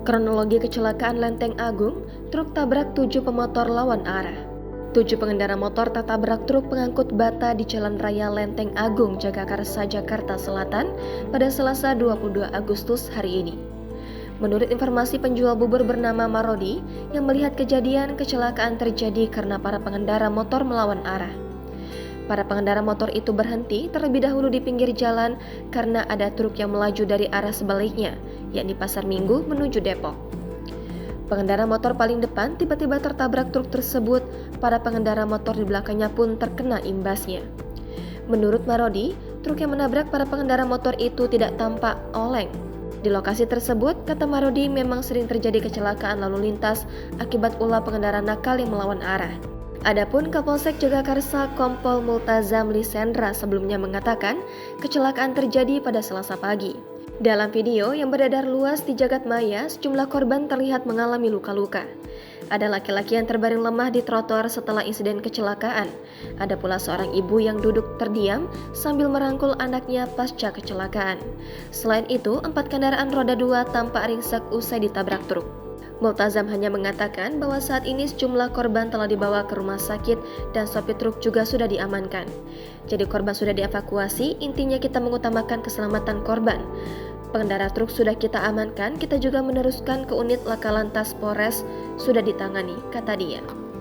Kronologi kecelakaan Lenteng Agung, truk tabrak 7 pemotor lawan arah. 7 pengendara motor tertabrak truk pengangkut bata di Jalan Raya Lenteng Agung, Jagakarsa, Jakarta Selatan pada Selasa 22 Agustus hari ini. Menurut informasi penjual bubur bernama Marodi yang melihat kejadian, kecelakaan terjadi karena para pengendara motor melawan arah. Para pengendara motor itu berhenti terlebih dahulu di pinggir jalan karena ada truk yang melaju dari arah sebaliknya, yakni Pasar Minggu menuju Depok. Pengendara motor paling depan tiba-tiba tertabrak truk tersebut, para pengendara motor di belakangnya pun terkena imbasnya. Menurut Marodi, truk yang menabrak para pengendara motor itu tidak tampak oleng. Di lokasi tersebut, kata Marodi, memang sering terjadi kecelakaan lalu lintas akibat ulah pengendara nakal yang melawan arah. Adapun Kapolsek Jagakarsa Kompol Multazam Lisendra sebelumnya mengatakan kecelakaan terjadi pada Selasa pagi. Dalam video yang beredar luas di jagat maya, sejumlah korban terlihat mengalami luka-luka. Ada laki-laki yang terbaring lemah di trotoar setelah insiden kecelakaan. Ada pula seorang ibu yang duduk terdiam sambil merangkul anaknya pasca kecelakaan. Selain itu, 4 kendaraan roda 2 tampak ringsek usai ditabrak truk. Multazam hanya mengatakan bahwa saat ini sejumlah korban telah dibawa ke rumah sakit dan sopir truk juga sudah diamankan. Jadi korban sudah dievakuasi, intinya kita mengutamakan keselamatan korban. Pengendara truk sudah kita amankan, kita juga meneruskan ke unit Laka Lantas Polres, sudah ditangani, kata dia.